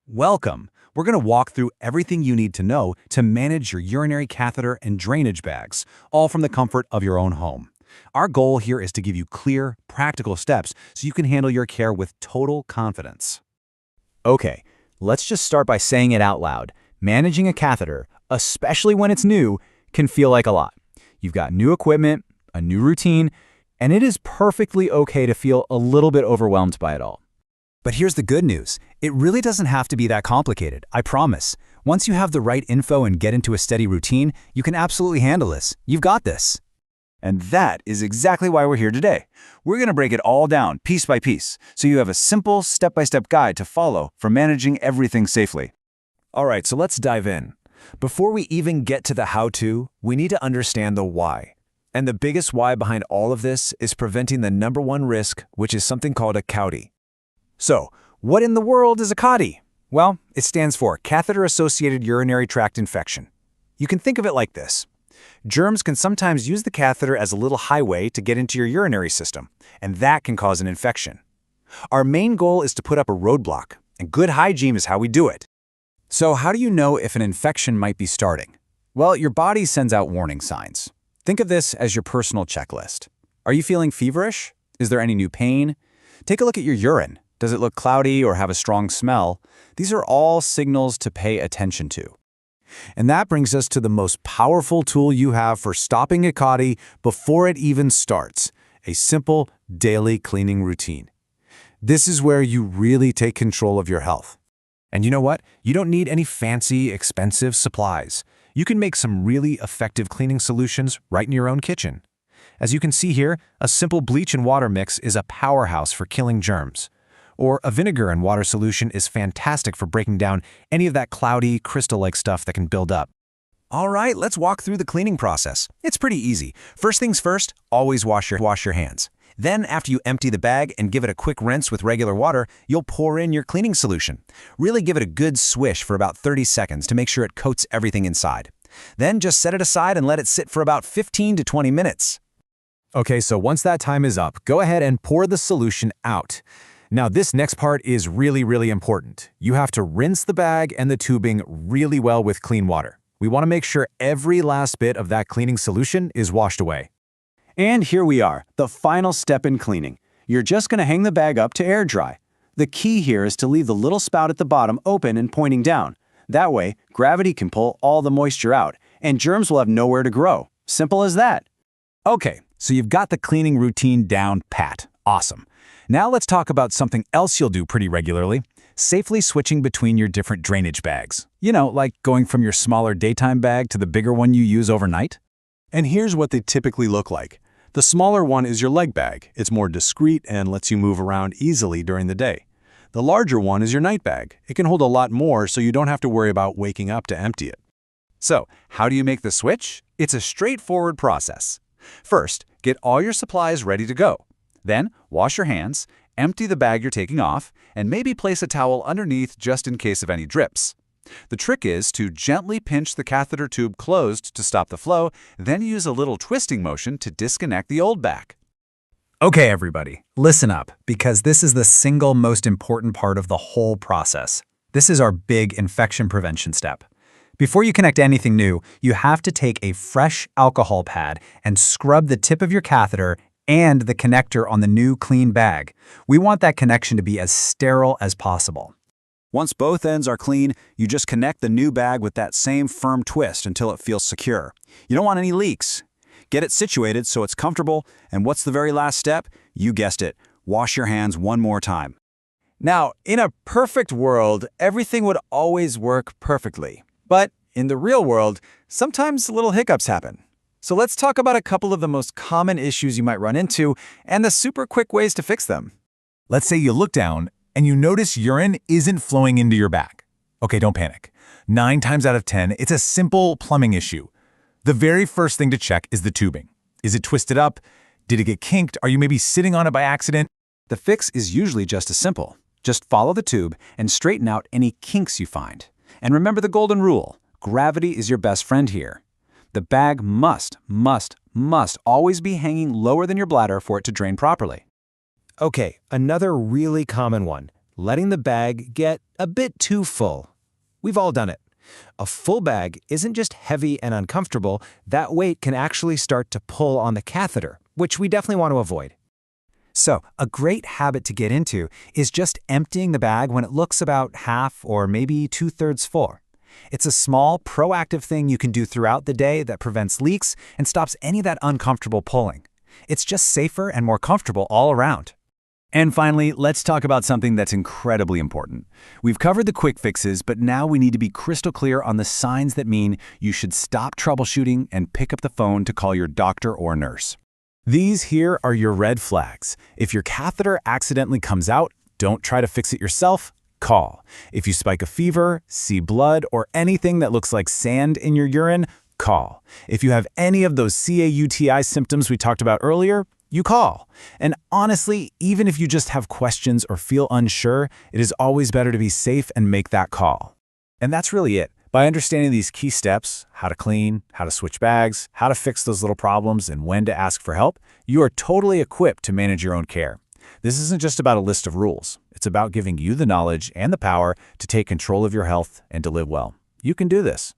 Welcome! We're going to walk through everything you need to know to manage your urinary catheter and drainage bags, all from the comfort of your own home. Our goal here is to give you clear, practical steps so you can handle your care with total confidence. Okay, let's just start by saying it out loud. Managing a catheter, especially when it's new, can feel like a lot. You've got new equipment, a new routine, and it is perfectly okay to feel a little bit overwhelmed by it all. But here's the good news. It really doesn't have to be that complicated, I promise. Once you have the right info and get into a steady routine, you can absolutely handle this. You've got this. And that is exactly why we're here today. We're going to break it all down, piece by piece, so you have a simple, step-by-step guide to follow for managing everything safely. All right, so let's dive in. Before we even get to the how-to, we need to understand the why. And the biggest why behind all of this is preventing the #1 risk, which is something called a CAUTI. So, what in the world is a CAUTI? Well, it stands for Catheter-Associated Urinary Tract Infection. You can think of it like this. Germs can sometimes use the catheter as a little highway to get into your urinary system, and that can cause an infection. Our main goal is to put up a roadblock, and good hygiene is how we do it. So how do you know if an infection might be starting? Well, your body sends out warning signs. Think of this as your personal checklist. Are you feeling feverish? Is there any new pain? Take a look at your urine. Does it look cloudy or have a strong smell? These are all signals to pay attention to. And that brings us to the most powerful tool you have for stopping a CAUTI before it even starts, a simple daily cleaning routine. This is where you really take control of your health. And you know what? You don't need any fancy, expensive supplies. You can make some really effective cleaning solutions right in your own kitchen. As you can see here, a simple bleach and water mix is a powerhouse for killing germs. Or a vinegar and water solution is fantastic for breaking down any of that cloudy, crystal-like stuff that can build up. All right, let's walk through the cleaning process. It's pretty easy. First things first, always wash your hands. Then, after you empty the bag and give it a quick rinse with regular water, you'll pour in your cleaning solution. Really give it a good swish for about 30 seconds to make sure it coats everything inside. Then just set it aside and let it sit for about 15 to 20 minutes. Okay, so once that time is up, go ahead and pour the solution out. Now, this next part is really important. You have to rinse the bag and the tubing really well with clean water. We want to make sure every last bit of that cleaning solution is washed away. And here we are, the final step in cleaning. You're just going to hang the bag up to air dry. The key here is to leave the little spout at the bottom open and pointing down. That way, gravity can pull all the moisture out, and germs will have nowhere to grow. Simple as that. Okay, so you've got the cleaning routine down pat. Awesome. Now let's talk about something else you'll do pretty regularly, safely switching between your different drainage bags. You know, like going from your smaller daytime bag to the bigger one you use overnight. And here's what they typically look like. The smaller one is your leg bag. It's more discreet and lets you move around easily during the day. The larger one is your night bag. It can hold a lot more, so you don't have to worry about waking up to empty it. So, how do you make the switch? It's a straightforward process. First, get all your supplies ready to go. Then, wash your hands, empty the bag you're taking off, and maybe place a towel underneath just in case of any drips. The trick is to gently pinch the catheter tube closed to stop the flow, then use a little twisting motion to disconnect the old bag. Okay, everybody, listen up, because this is the single most important part of the whole process. This is our big infection prevention step. Before you connect anything new, you have to take a fresh alcohol pad and scrub the tip of your catheter and the connector on the new clean bag. We want that connection to be as sterile as possible. Once both ends are clean, you just connect the new bag with that same firm twist until it feels secure. You don't want any leaks. Get it situated so it's comfortable, and what's the very last step? You guessed it, wash your hands one more time. Now, in a perfect world, everything would always work perfectly. But in the real world, sometimes little hiccups happen. So let's talk about a couple of the most common issues you might run into and the super quick ways to fix them. Let's say you look down and you notice urine isn't flowing into your bag. Okay, don't panic. 9 times out of 10, it's a simple plumbing issue. The very first thing to check is the tubing. Is it twisted up? Did it get kinked? Are you maybe sitting on it by accident? The fix is usually just as simple. Just follow the tube and straighten out any kinks you find. And remember the golden rule. Gravity is your best friend here. The bag must always be hanging lower than your bladder for it to drain properly. Okay, another really common one. letting the bag get a bit too full. We've all done it. A full bag isn't just heavy and uncomfortable, that weight can actually start to pull on the catheter, which we definitely want to avoid. So, a great habit to get into is just emptying the bag when it looks about half or maybe 2/3 full. It's a small, proactive thing you can do throughout the day that prevents leaks and stops any of that uncomfortable pulling. It's just safer and more comfortable all around. And finally, let's talk about something that's incredibly important. We've covered the quick fixes, but now we need to be crystal clear on the signs that mean you should stop troubleshooting and pick up the phone to call your doctor or nurse. These here are your red flags. If your catheter accidentally comes out, don't try to fix it yourself, call. If you spike a fever, see blood, or anything that looks like sand in your urine, call. If you have any of those CAUTI symptoms we talked about earlier, you call. And honestly, even if you just have questions or feel unsure, it is always better to be safe and make that call. And that's really it. By understanding these key steps, how to clean, how to switch bags, how to fix those little problems, and when to ask for help, you are totally equipped to manage your own care. This isn't just about a list of rules. It's about giving you the knowledge and the power to take control of your health and to live well. You can do this.